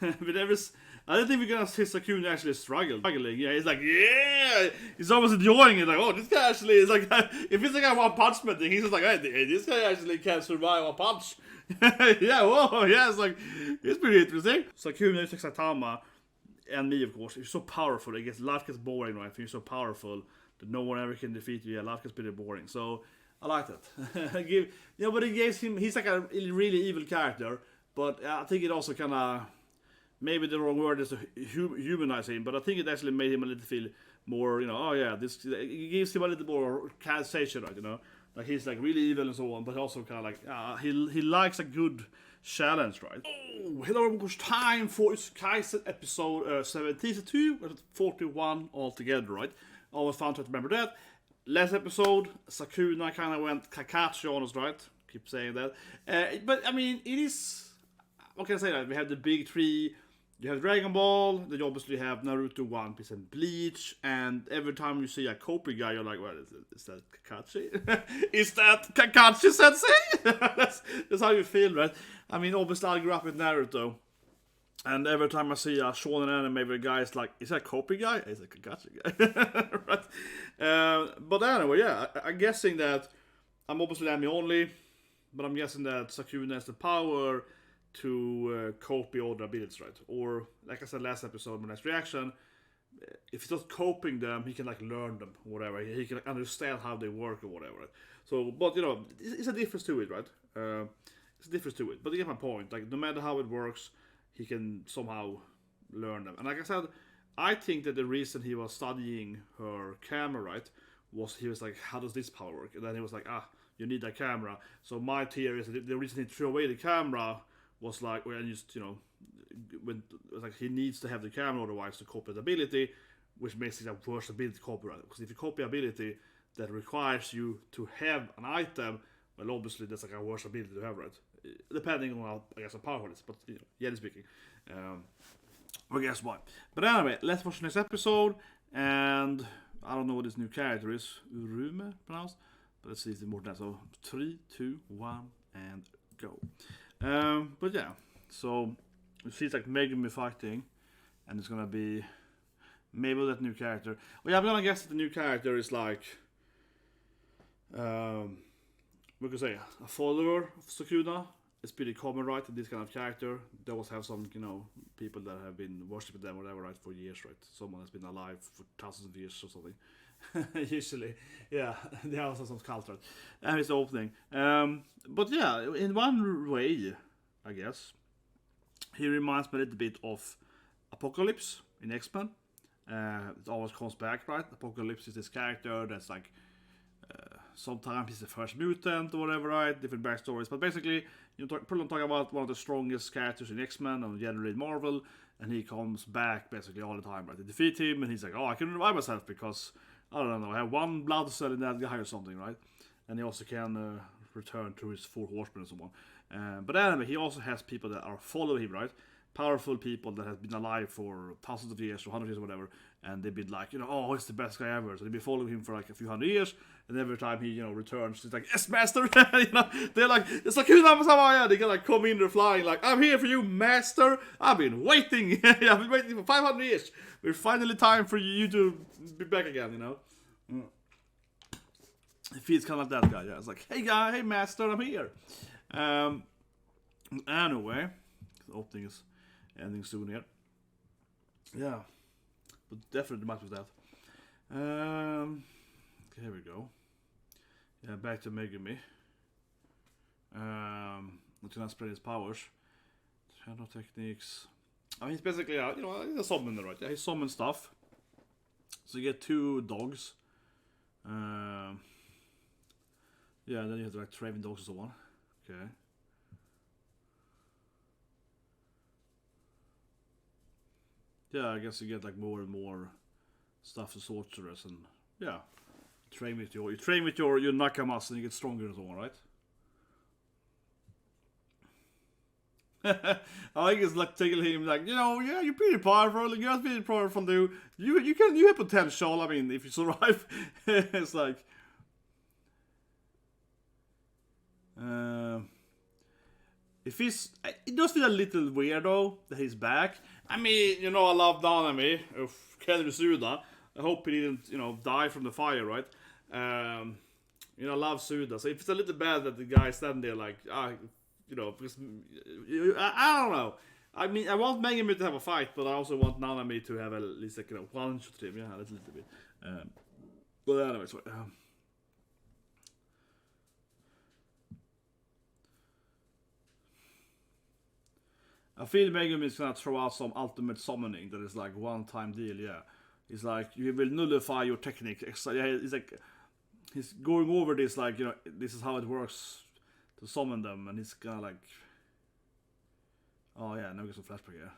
but I don't think we're gonna see Sukuna actually struggling. Yeah, he's like, yeah, he's almost enjoying it. Like, oh, this guy actually is like, if it's like a one punch man thing, he's just like, hey, this guy actually can survive a punch. Yeah, whoa, yeah, it's like, it's pretty interesting. Sukuna is like Saitama, and me, of course. You're so powerful. Life gets boring, right? If you're so powerful that no one ever can defeat you, yeah, life gets pretty boring. So I like that. But it gives him. He's like a really evil character, but I think it also kind of. Maybe the wrong word is to humanize him, but I think it actually made him a little feel more, oh yeah, this it gives him a little more sensation, right, like he's like really evil and so on, but also kind of like he likes a good challenge, right? Oh, hello, of course, time for Kaisen episode 72, 41 altogether, right? Always fun to remember that. Last episode, Sukuna kind of went Kakashi on us, right? Keep saying that, but I mean, it is. What can I say? That we have the big three. You have Dragon Ball, then you obviously have Naruto, One Piece, and Bleach, and every time you see a copy guy, you're like, well, is that Kakashi? Is that Kakashi Sensei? that's how you feel, right? I mean, obviously I grew up with Naruto, and every time I see a shonen anime where a guy is like, is that copy guy? Is that Kakashi guy? Right? But anyway, yeah, I'm guessing that I'm obviously anime only, but I'm guessing that Sukuna has the power to copy all the abilities, right? Or, like I said last episode, my last reaction, if he's not coping them, he can like learn them, or whatever. He can like, understand how they work or whatever. Right? So, but it's a difference to it, right? It's a difference to it. But you get my point. Like, no matter how it works, he can somehow learn them. And like I said, I think that the reason he was studying her camera, right, was he was like, how does this power work? And then he was like, you need that camera. So my theory is that the reason he threw away the camera was like, when when like he needs to have the camera otherwise to copy the ability, which makes it a worse ability to copy, right? Because if you copy ability that requires you to have an item, well, obviously that's like a worse ability to have, right? Depending on how, I guess, how powerful it is, but generally speaking, well, guess what? But anyway, let's watch the next episode, and I don't know what this new character is, Urume pronounced, but let's see if it's more than that. So 3, 2, 1, and go. But yeah, so you see it's like Megumi fighting, and it's gonna be maybe that new character. Well, yeah, I'm gonna guess that the new character is like, we could say a follower of Sukuna. It's pretty common, right? In this kind of character, they always have some, people that have been worshipping them or whatever, right, for years, right? Someone has been alive for thousands of years or something. Usually, yeah, they also have some cult, right? And it's the opening. But yeah, in one way, I guess, he reminds me a little bit of Apocalypse in X-Men. It always comes back, right? Apocalypse is this character that's like, sometimes he's the first mutant or whatever, right? Different backstories. But basically, probably talking about one of the strongest characters in X-Men and generally in Marvel, and he comes back basically all the time, right? They defeat him, and he's like, I can revive myself because, I don't know, I have one blood cell in that guy or something, right? And he also can return to his 4 horsemen and so on. But anyway, he also has people that are following him, right? Powerful people that have been alive for thousands of years or hundreds of years or whatever, and they've been like, he's the best guy ever. So they've been following him for like a few hundred years, and every time he, returns, he's like, yes, master. They're like, it's like, they can like come in, they're flying, like, I'm here for you, master. I've been waiting. I've been waiting for 500 years. We're finally time for you to be back again, It feels kind of like that guy. Yeah, it's like, hey guy, hey master, I'm here. Anyway, the opening is ending soon here. Yeah, but definitely much with that. Okay, here we go. Yeah, back to Megumi. Not gonna spread his powers. Shadow techniques. I mean, he's basically he's a summoner, right? Yeah, he summons stuff. So you get 2 dogs. Yeah, and then you have to like train dogs and so on. Okay. Yeah, I guess you get like more and more stuff to sorcerers, and yeah, you train with your nakamas and you get stronger and so on, right? I think it's like taking him like, yeah, you're pretty powerful, you're pretty powerful dude. You have potential, I mean, if you survive. It's like . If he's, it does feel a little weird though that he's back. I mean, you know, I love Nami of Suda. I hope he didn't, you know, die from the fire, right? You know, I love Suda. So if it's a little bad that the guy standing there like, you know, because I don't know. I mean, I want Megami to have a fight, but I also want Nami to have at least like, you know, one shot to him. Yeah, a little bit. But anyway, sorry. I feel Megami is gonna throw out some ultimate summoning that is like one-time deal. Yeah, it's like you will nullify your technique. Yeah, it's like he's going over this, like, you know, this is how it works to summon them, and he's gonna like, oh yeah, now we get some flashback here.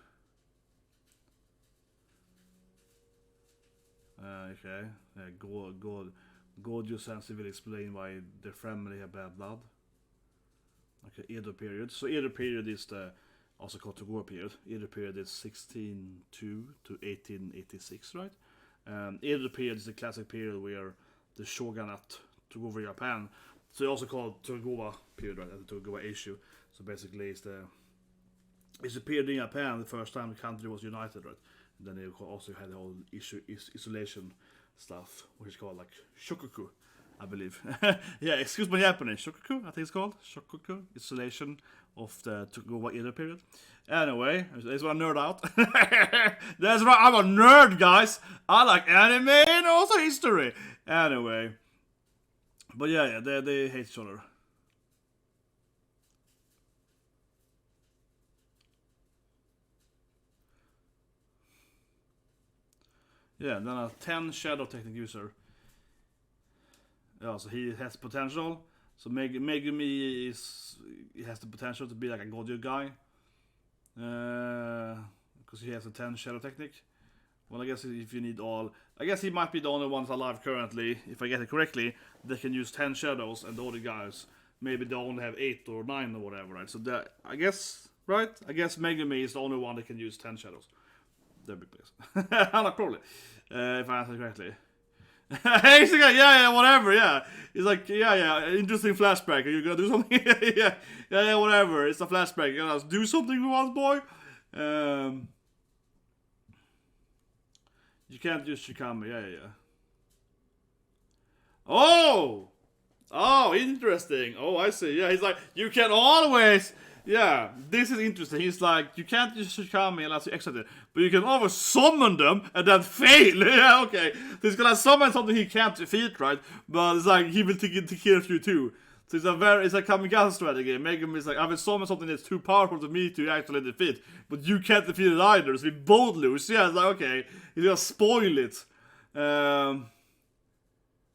Okay, Gojo Sensei will explain why their family have bad blood. Okay, Edo period. So Edo period is the also called Tokugawa period. Edo period is 1602 to 1886, right? Edo period is the classic period where the shogunate took over Japan. So also called Tokugawa period, right? The Tokugawa issue. So basically, it's the period in Japan the first time the country was united, right? And then they also had the whole isolation stuff, which is called like shokuku, I believe. Yeah, excuse my Japanese. Shokuku, I think it's called. Shokuku, isolation of the Tokugawa Edo period. Anyway, that's what I nerd out. That's right, I'm a nerd, guys. I like anime and also history. Anyway. But yeah, they hate each other. Yeah, then a 10 Shadow Technique user. Yeah, so he has potential. So Megumi he has the potential to be like a Gojo guy. Because he has a 10 Shadow Technique. Well, I guess if you need all... I guess he might be the only ones alive currently, if I get it correctly, that can use 10 shadows, and the other guys, maybe they only have 8 or 9 or whatever, right? So that, I guess, right? I guess Megumi is the only one that can use 10 shadows. That'd be please. Not probably. If I answer correctly. Yeah, whatever, yeah. It's like, yeah, interesting flashback. Are you gonna do something? yeah, whatever. It's a flashback. You're gonna do something for once, boy. You can't use Shikami, yeah. Oh, interesting. Oh, I see. Yeah, he's like, you can always... Yeah, this is interesting. He's like, you can't use Shikami unless you exit it, but you can always summon them and then fail. Yeah, okay. So he's gonna summon something he can't defeat, right? But it's like, he will take care of you too. So it's a kamikaze strategy. Megami is like, I will summon something that's too powerful to me to actually defeat, but you can't defeat it either, so we both lose. Yeah, it's like, okay, he's gonna spoil it.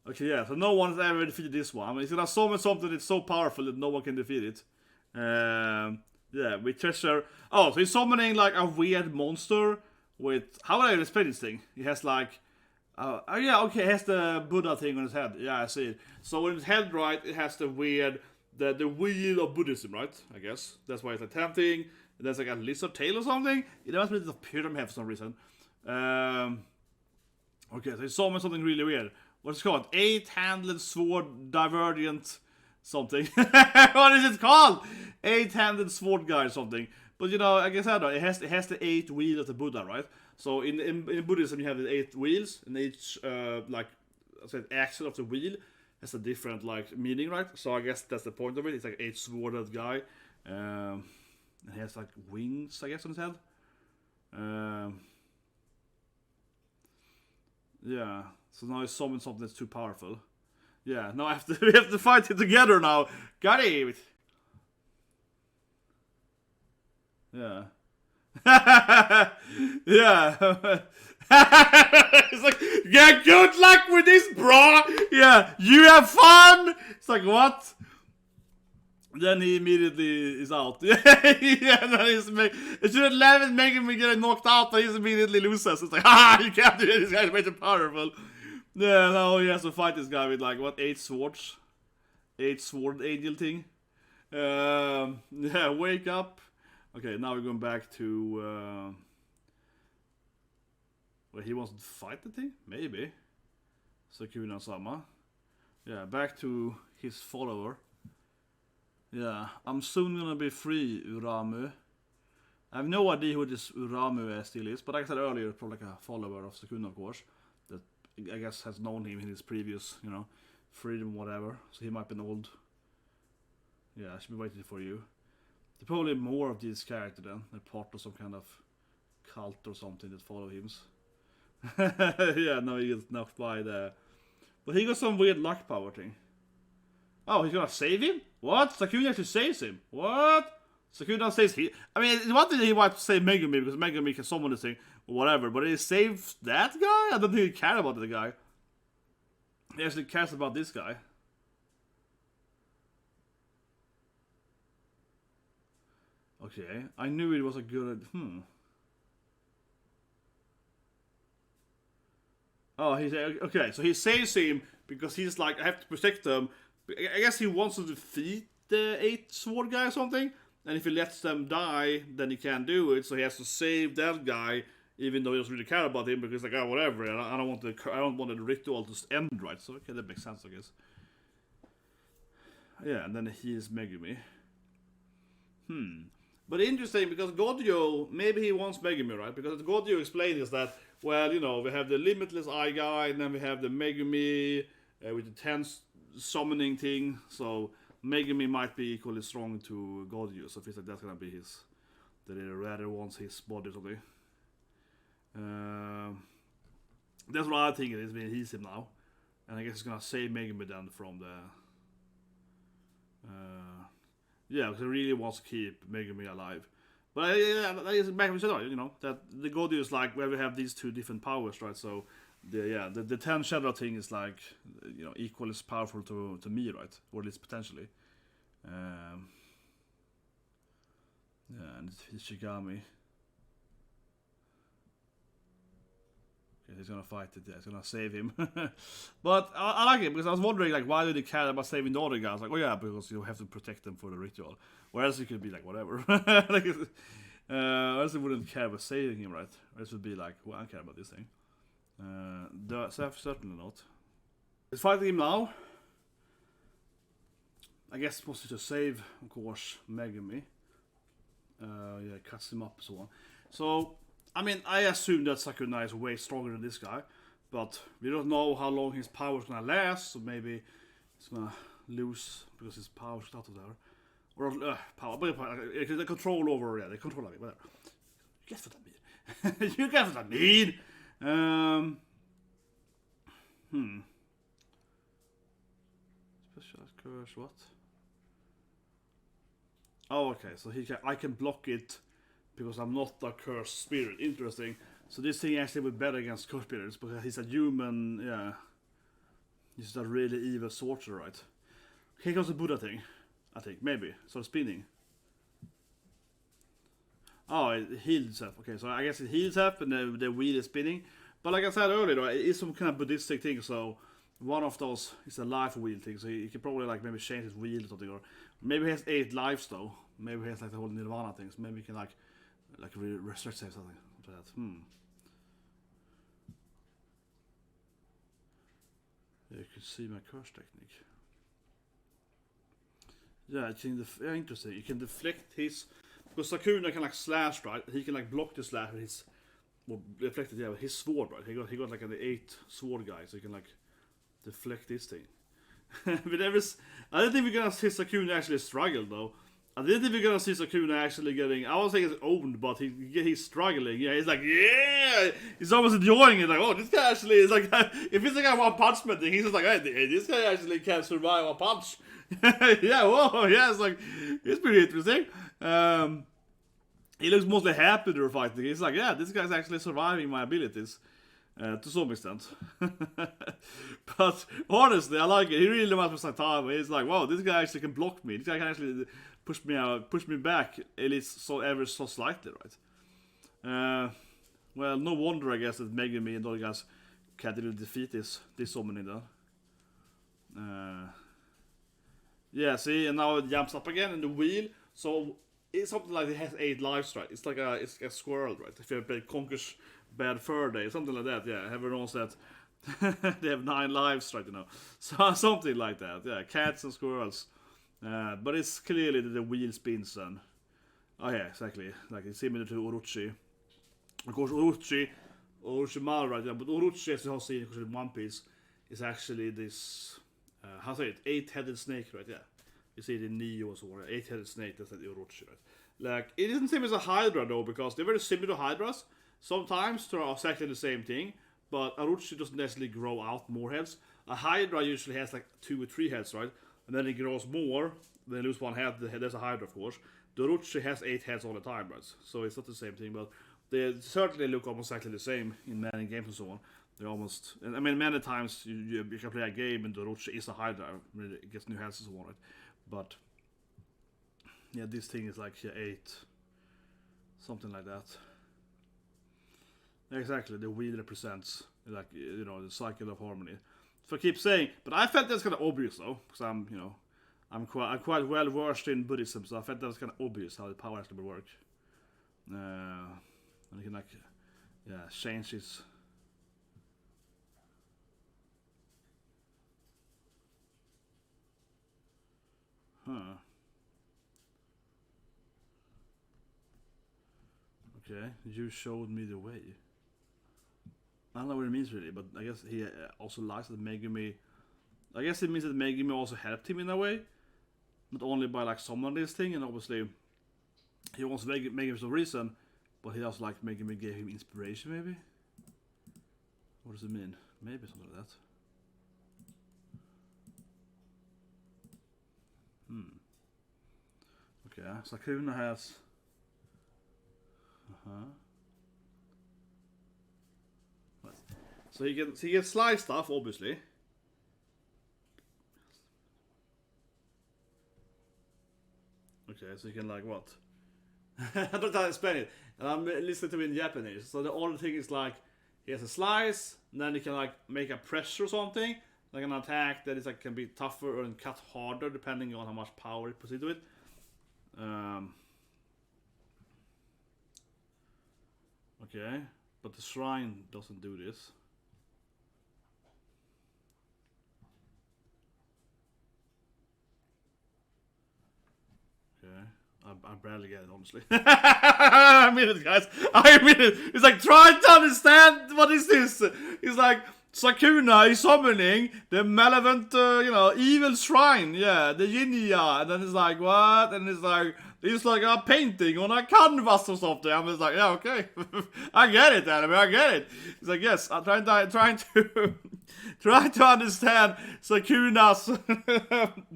Okay, yeah, so no one's ever defeated this one. I mean, he's gonna summon something that's so powerful that no one can defeat it. Yeah, we treasure... Oh, so he's summoning like a weird monster with... How would I explain this thing? He has like... oh yeah, okay, it has the Buddha thing on his head. Yeah, I see it. So on his head, right, it has the weird... The wheel of Buddhism, right? I guess. That's why it's like tempting. There's like a lizard tail or something. It must be the pyramid for some reason. Okay, so he's summoning something really weird. What's it called? 8-handed sword divergent... something. What is it called? 8-handed sword guy or something. But you know, like I said, it has the 8 wheels of the Buddha, right? So in Buddhism you have the 8 wheels, and each like I said, axle of the wheel has a different like meaning, right? So I guess that's the point of it. It's like 8 sworded guy. And he has like wings, I guess, on his head. Yeah. So now he's summoned something that's too powerful. Yeah, now we have to fight it together now. Got it! Yeah. Yeah. It's like, yeah, good luck with this, bro! Yeah, you have fun! It's like, what? Then he immediately is out. Yeah, then it shouldn't let it making me get knocked out, but he immediately loses. It's like, you can't do it, this guy's way too powerful. Yeah, now he has to fight this guy with like, what, 8 swords? 8 sword angel thing. Yeah, wake up. Okay, now we're going back to... where he wants to fight the thing? Maybe. Sukuna-sama. Yeah, back to his follower. Yeah, I'm soon gonna be free, Uramu. I have no idea who this Uramu still is, but like I said earlier, probably like a follower of Sukuna, of course, that I guess has known him in his previous, freedom, whatever. So he might be an old. Yeah, I should be waiting for you. There's probably more of these characters then. They're part of some kind of cult or something that follow him. Yeah, no, he gets knocked by the. But he got some weird luck power thing. Oh, he's gonna save him? What? Sukuna actually saves him. What? Sukuna saves he. I mean, one thing he might save Megumi because Megumi can summon this thing or whatever, but he saves that guy? I don't think he cares about the guy. He actually cares about this guy. Okay, I knew it was a good. Oh, he's okay. So he saves him because he's like, I have to protect them. I guess he wants to defeat the 8 sword guy or something. And if he lets them die, then he can't do it. So he has to save that guy, even though he doesn't really care about him because like, oh, whatever. I don't want the ritual to end, right? So okay, that makes sense, I guess. Yeah, and then he is Megumi. But interesting because Gojo, maybe he wants Megumi, right? Because Gojo explained is that, well, we have the Limitless Eye guy, and then we have the Megumi with the 10 summoning thing. So Megumi might be equally strong to Gojo. So it feels like that's gonna be his. That he rather wants his body or something. That's what I think it is. When he's him now, and I guess he's gonna save Megumi then from the. Yeah, because he really wants to keep Megumi alive. But that is back when that the Gojo is like where we have these 2 different powers, right? So the 10 shadow thing is like equally as powerful to me, right? Or at least potentially. Yeah, and it's Shigami. Okay, he's gonna fight it. Yeah, he's gonna save him. But I like it because I was wondering like why do they care about saving the other guys? Like, oh yeah, because you have to protect them for the ritual. Whereas it could be like whatever. Like, else they wouldn't care about saving him, right? Or else it would be like, well, I don't care about this thing. Certainly not. He's fighting him now. I guess it's supposed to save, of course, Megumi. Yeah, cuts him up and so on. So, I mean, I assume that Sukuna is way stronger than this guy, but we don't know how long his power is gonna last, so maybe he's gonna lose because his power is out of there. Or power, the control over, the control of it, whatever. You get what I mean. You get what I mean. Specialized curse, what? Oh, okay, so I can block it because I'm not a cursed spirit. Interesting. So this thing actually would be better against cursed spirits because he's a human, yeah. He's a really evil sorcerer, right? Here comes the Buddha thing, I think, maybe. So spinning. Oh, it heals itself. Okay, so I guess it heals up and the wheel is spinning. But like I said earlier, it is some kind of Buddhistic thing, so one of those is a life wheel thing, so he can probably like maybe change his wheel or something, or maybe he has 8 lives though. Maybe he has like the whole Nirvana thing, so maybe he can like restrict save something like that. Yeah, you can see my curse technique. Yeah, it's interesting. You can deflect his, because Sukuna can like slash, right? He can like block the slash with his, well, deflected, yeah, with his sword, right? He got like an 8 sword guy, so he can like deflect this thing. But I don't think we're gonna see Sukuna actually struggle though. I didn't think we're gonna see Sukuna actually getting. I was saying it's owned, but he's struggling. Yeah, he's like, yeah, he's almost enjoying it. Like, oh, this guy actually is like, if it's like a one punch man thing, he's just like, hey, this guy actually can survive a punch. Yeah, whoa, yeah, it's like, it's pretty interesting. He looks mostly happy to fighting. He's like, yeah, this guy's actually surviving my abilities. To some extent. But honestly, I like it. He really must be Saitama. He's like, wow, this guy actually can block me. This guy can actually push me back, at least ever so slightly, right? Well, no wonder, I guess, that Megumi and the other guys can't really defeat this summoning then. Yeah, see, and now it jumps up again in the wheel. So it's something like it has 8 lives, right? It's like a squirrel, right? If you play Conquer's Bad Fur Day, something like that. Yeah, everyone knows that they have 9 lives, right? So something like that. Yeah, cats and squirrels. But it's clearly the wheel spins and... Oh yeah, exactly. Like it's similar to Orochi. Of course, Orochimaru, right? Yeah, but Orochi, as you have seen in One Piece, is actually this... how say it? 8-headed snake, right? Yeah. You see it in Neo or so, 8-headed snake, that's like the Orochi, right? Like, it isn't the same as a Hydra, though, because they're very similar to Hydras. Sometimes they're exactly the same thing, but Orochi doesn't necessarily grow out more heads. A Hydra usually has like 2 or 3 heads, right? And then it grows more, then lose 1 head, there's a Hydra, of course. The Orochi has 8 heads all the time, right? So it's not the same thing, but they certainly look almost exactly the same in many games and so on. They almost, I mean, many times you can play a game and the Orochi is a Hydra, it gets new heads and so on, right? But yeah, this thing is like 8, something like that. Exactly, the wheel represents, like, you know, the cycle of harmony. So I keep saying, but I felt that's kind of obvious though, because I'm, you know, I'm quite well versed in Buddhism, so I felt that was kind of obvious how the power actually work. And you can like, yeah, change his. Okay, you showed me the way. I don't know what it means really, but I guess he also likes that Megumi. I guess it means that Megumi also helped him in a way, not only by like summoning this thing, and obviously he wants Megumi for some reason, but he also like Megumi gave him inspiration maybe. What does it mean? Maybe something like that. Okay, Sukuna has. So he can slice stuff, obviously. Okay, so you can like what? I don't know how to explain it. And I'm listening to it in Japanese. So the only thing is like he has a slice, and then he can like make a pressure or something, like an attack that is like can be tougher and cut harder depending on how much power it puts into it. Okay, but the shrine doesn't do this. Okay, I barely get it, honestly. I mean it, guys. I mean it. It's like, trying to understand what is this. It's like Sukuna is summoning the malevolent, you know, evil shrine. Yeah, the Yin-Ya. And then it's like, what? And it's like a painting on a canvas or something. I'm just like, yeah, okay. I get it, anime. I get it. It's like, yes, I'm trying to try to understand Sukuna's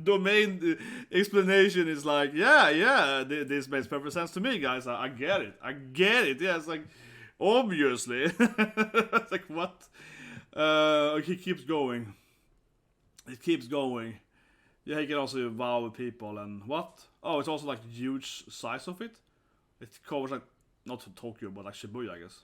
domain explanation. Is like, yeah, this makes perfect sense to me, guys. I get it. Yeah, it's like, obviously. It's like, what? He keeps going. It keeps going. Yeah, he can also vow with people and what? Oh, it's also like huge size of it. It covers like, not Tokyo, but like Shibuya, I guess.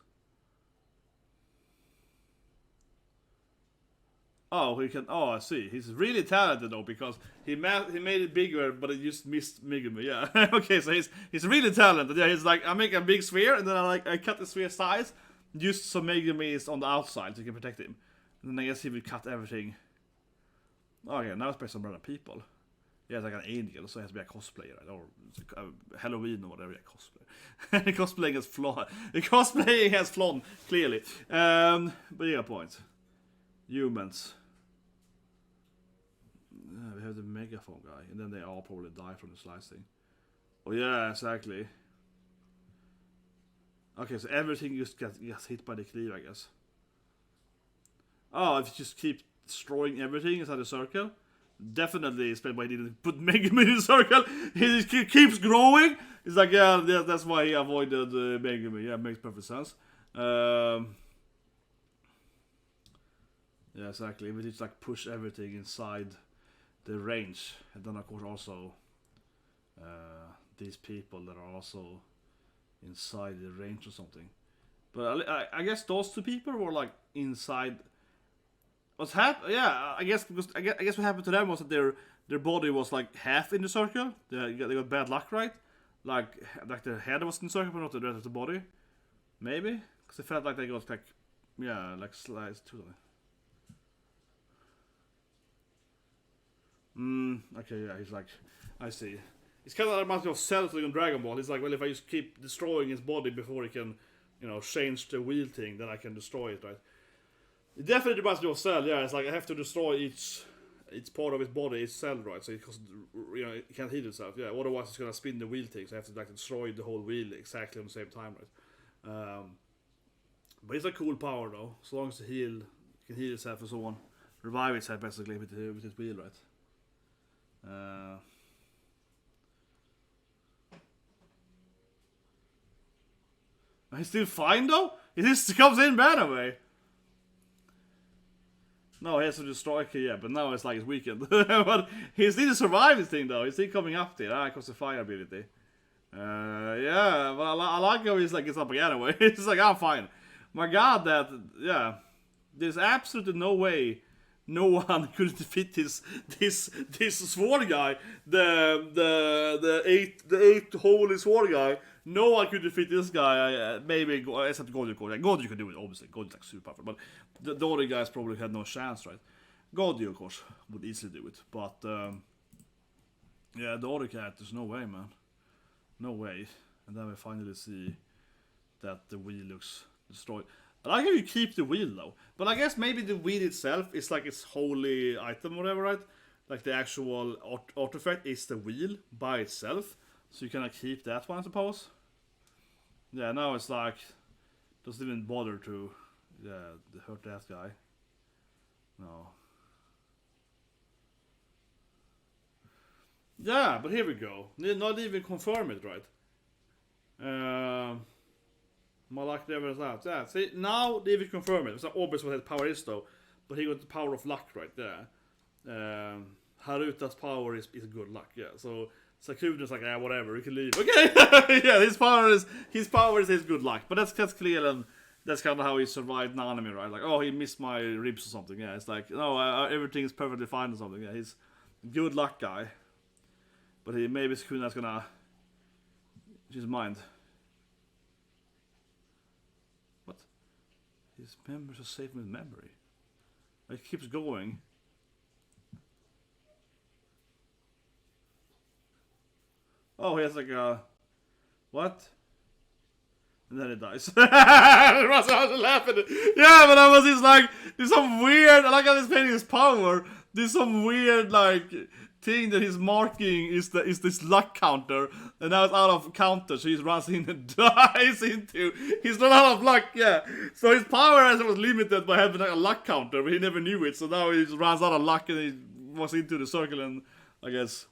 Oh, he can. Oh, I see. He's really talented though, because he made it bigger, but it just missed Megumi. Yeah. Okay, so he's really talented. Yeah, he's like, I make a big sphere, and then I cut the sphere size, just so Megumi is on the outside, so you can protect him. And then I guess he will cut everything. Okay, now it's based on random people. Yeah, it's like an angel, so it has to be a cosplayer, right? Or Halloween or whatever, yeah, cosplay. The cosplaying has flaw. The cosplaying has flaw, clearly. But yeah, point. Humans. Yeah, we have the megaphone guy, and then they all probably die from the slicing. Oh yeah, exactly. Okay, so everything just gets hit by the cleave, I guess. Oh, if you just keep destroying everything inside the circle, definitely explain why he didn't put Megumi in the circle. He keeps growing. It's like, yeah, that's why he avoided Megumi. Yeah, makes perfect sense. Yeah, exactly. We just like push everything inside the range, and then of course also these people that are also inside the range or something. But I guess those 2 people were like inside. What's happened? Yeah, I guess because I guess what happened to them was that their body was like half in the circle. They got bad luck, right? Like their head was in the circle, but not the rest of the body. Maybe because it felt like they got like, yeah, like sliced too. Okay, yeah, he's like, I see. It's kind of like reminds me of Cell in Dragon Ball. He's like, well, if I just keep destroying his body before he can, change the wheel thing, then I can destroy it, right? It definitely reminds me of Cell, yeah. It's like I have to destroy each part of his body, each cell, right? So it can't heal itself, yeah. Otherwise, it's gonna spin the wheel thing. So I have to like destroy the whole wheel exactly on the same time, right? But it's a cool power though, as long as it can heal itself and so on, revive itself basically with his wheel, right? He's still fine though? He just comes in bad away. No, he has to destroy it, yeah, but now it's like it's weakened. But he still survived this thing though. He's still coming up there. Because the fire ability. Yeah, but I like how he's like gets up again anyway. It's like I'm fine. My god, there's absolutely no way no one could defeat this sword guy, the eight holy sword guy. No one could defeat this guy. Maybe except Gojo. Gojo could do it, obviously. Gojo's like super powerful, but the other guys probably had no chance, right? Gojo, of course, would easily do it, but yeah, the other characters, no way, man, no way. And then we finally see that the wheel looks destroyed. I like how you keep the wheel though, but I guess maybe the wheel itself is like its holy item or whatever, right? Like the actual artifact is the wheel by itself, so you cannot keep that one, I suppose. Yeah, now it's like doesn't even bother to hurt that guy. No. Yeah, but here we go. Not even confirm it, right? My luck never is out. Yeah, see, now they even confirm it. It's not obvious what his power is though, but he got the power of luck right there. Haruta's power is good luck, yeah. So Sukuna's like, whatever, you can leave. Okay, yeah, his power is his good luck, but that's clear, and that's kind of how he survived Nami, right? Like, oh, he missed my ribs or something. Yeah, it's like, no, everything is perfectly fine or something. Yeah, he's good luck guy, but maybe Sukuna's gonna change his mind. What? His members are safe in his memory. It keeps going. Oh, he has like a... What? And then it dies. I was laughing. Yeah, but I was just like... There's some weird... I like how he's painting his power. There's some weird, like... thing that he's marking is this luck counter. And now it's out of counter, so he runs in and dies into... He's not out of luck, yeah. So his power as it was limited by having like a luck counter, but he never knew it. So now he just runs out of luck and he was into the circle and... I guess...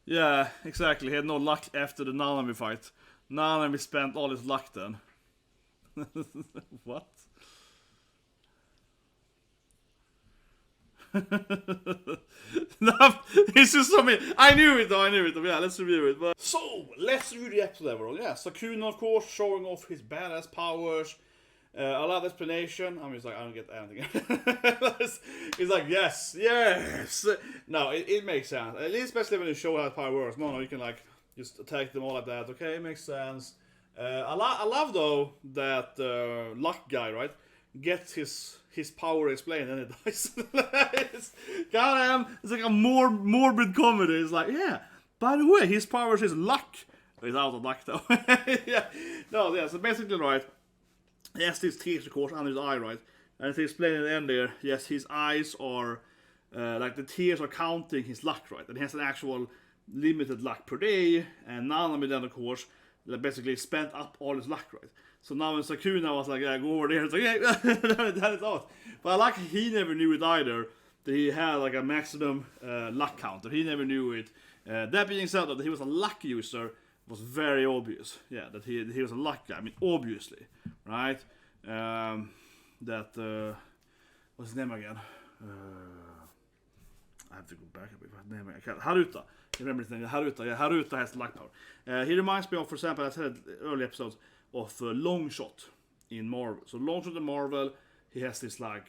Yeah, exactly. He had no luck after the Nami fight. Nami spent all his luck then. What? It's just something. I knew it though. Yeah, let's review it. But... So, let's review the episode overall. Yeah, Sukuna, of course, showing off his badass powers. I love the explanation. I'm just like, I don't get anything. He's like, yes. No, it makes sense. At least, especially when you show how the power works. No, you can like just attack them all like that. Okay, it makes sense. I love though that luck guy, right, gets his power explained and it dies. It's like a more morbid comedy. It's like, yeah. By the way, his power is luck. He's out of luck though. Yeah. No, yeah. So basically, right. He has these tears, of course, under his eye, right? And to explain at the end there, yes, his eyes are, like the tears are counting his luck, right? And he has an actual limited luck per day, and Nami then, of course, basically spent up all his luck, right? So now when Sukuna was like, yeah, go over there, it's like, yeah, that is out. But I like he never knew it either, that he had like a maximum luck counter. He never knew it. That being said, that he was a luck user was very obvious. Yeah, that he was a luck guy. I mean, obviously, right? What's his name again? I have to go back a bit. What's his name again? Haruta. You remember his name? Haruta. Yeah, Haruta has luck power. He reminds me of, for example, I said early episodes of Longshot in Marvel. So Longshot in Marvel, he has this like,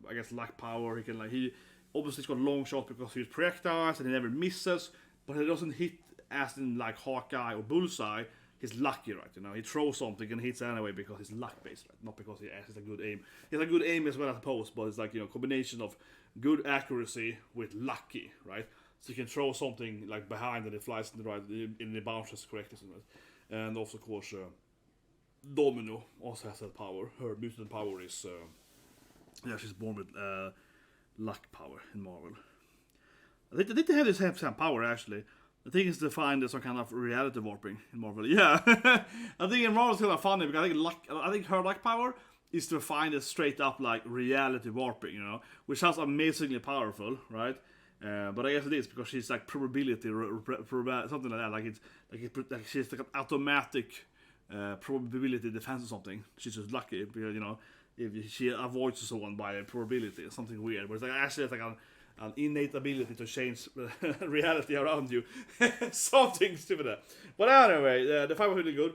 I guess, luck power. He obviously has got Longshot because he projectiles and he never misses, but he doesn't hit as in like Hawkeye or Bullseye, he's lucky, right? You know, he throws something and hits anyway because he's luck based, right? Not because he has a good aim. He has a good aim as well as pose, but it's like, you know, combination of good accuracy with lucky, right? So you can throw something like behind and it flies in the right, in the bounces correctly, and also of course Domino also has that power. Her mutant power is she's born with luck power in Marvel. I think they have the same power actually. I think it's defined as some kind of reality warping in Marvel. Yeah, I think in Marvel it's kind of funny because I think her luck power is defined as straight up like reality warping, you know, which sounds amazingly powerful, right? But I guess it is because she's like probability, something like that. Like she's like an automatic probability defense or something. She's just lucky because, you know, if she avoids someone by a probability, something weird. But it's like actually it's like an innate ability to change reality around you. Something stupid. But anyway, the fight was really good.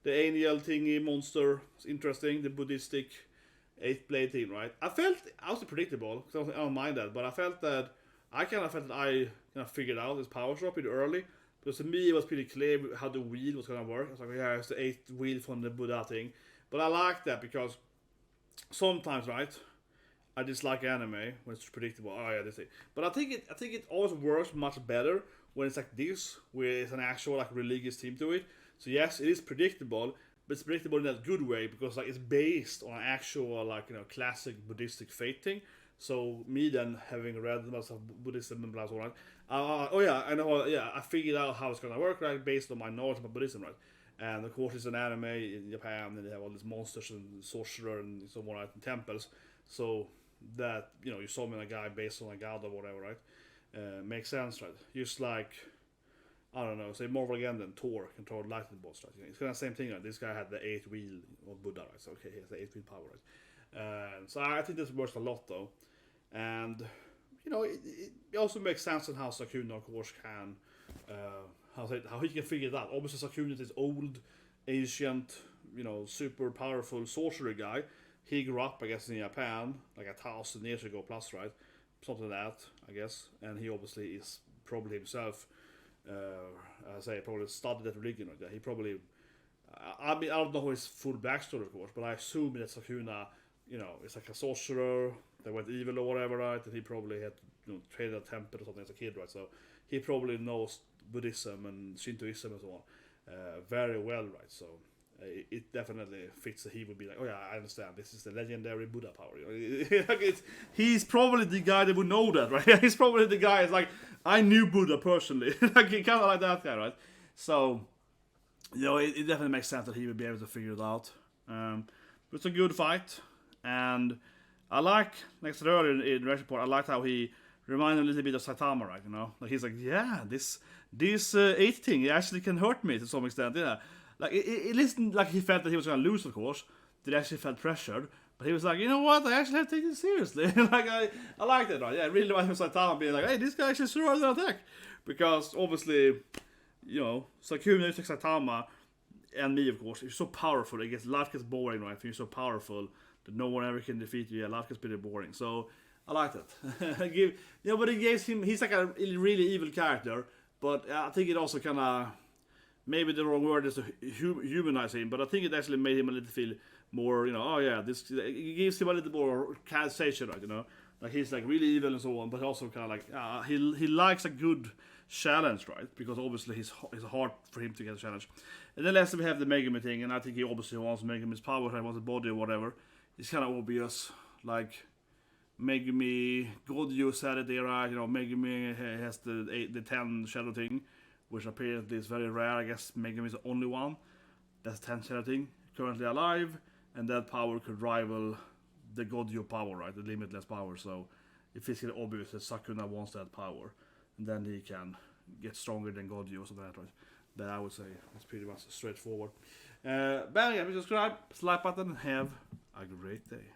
The angel thingy monster was interesting. The Buddhistic 8-blade thing, right? I felt I was predictable because I don't mind that, but I felt that I kind of figured out this power drop pretty early. Because to me it was pretty clear how the wheel was gonna work. I was like, yeah, it's the 8th wheel from the Buddha thing. But I like that because sometimes, right, I dislike anime when it's predictable. Oh yeah, this thing. But I think it always works much better when it's like this, where it's an actual like religious theme to it. So yes, it is predictable, but it's predictable in that good way because like it's based on an actual like, you know, classic Buddhistic faith thing. So me then having read most of Buddhism and blah blah blah, oh yeah, I know. Yeah, I figured out how it's gonna work, right, based on my knowledge about Buddhism, right. And of course, it's an anime in Japan, and they have all these monsters and sorcerer and so on, right, in temples. So that, you know, you summon a guy based on a god or whatever, right? Makes sense, right? Just like, I don't know, say Marvel again, then Thor can throw lightning bolts, right? It's kind of the same thing, right? This guy had the 8th wheel of Buddha, right? So okay, he has the 8th wheel power, right? So I think this works a lot, though. And, you know, it also makes sense on how Sukuna, of course, can, how he can figure it out. Obviously, Sukuna is this old, ancient, you know, super powerful sorcerer guy. He grew up, I guess, in Japan, like 1,000 years ago plus, right? Something like that, I guess. And he obviously is probably himself, probably studied that religion, right? He probably, I mean, I don't know his full backstory, of course, but I assume that Sukuna, you know, is like a sorcerer that went evil or whatever, right? And he probably had, you know, traded a temple or something as a kid, right? So he probably knows Buddhism and Shintoism and so on very well, right? So it definitely fits that he would be like, oh yeah, I understand. This is the legendary Buddha power. You know? He's probably the guy that would know that, right? He's probably the guy that's like, I knew Buddha personally. Like, kind of like that guy, right? So, you know, it definitely makes sense that he would be able to figure it out. But it's a good fight. And I like, like I said earlier in the report, I liked how he reminded me a little bit of Saitama, right? You know, like he's like, yeah, this 8 thing, it actually can hurt me to some extent, yeah. Like it listened like he felt that he was gonna lose, of course. That he actually felt pressured, but he was like, you know what? I actually have to take this seriously. Like I like that, right? Yeah, I really like Saitama being like, hey, this guy actually survived an attack, because obviously, you know, Sukuna takes Saitama, and me, of course, you're so powerful. Life gets boring, right? If you're so powerful that no one ever can defeat you, yeah, life gets pretty boring. So I like that. But it gives him. He's like a really evil character, but I think it also kind of, maybe the wrong word is to humanize him, but I think it actually made him a little feel more, you know, oh yeah, it gives him a little more characterization, right? You know, like he's like really evil and so on, but also kind of like he likes a good challenge, right? Because obviously it's hard for him to get a challenge. And then lastly we have the Megami thing, and I think he obviously wants Megami's power, he wants the body or whatever. It's kind of obvious, like Megami, Gojo said it there, right? You know, Megami has the 10 shadow thing, which apparently is very rare. I guess Megami is the only one that's 10 shadow thing currently alive, and that power could rival the Gojo power, right? The limitless power. So it's basically obvious that Sukuna wants that power, and then he can get stronger than Gojo or something like that, right? That I would say is pretty much straightforward. But yeah, subscribe, slap button, have a great day.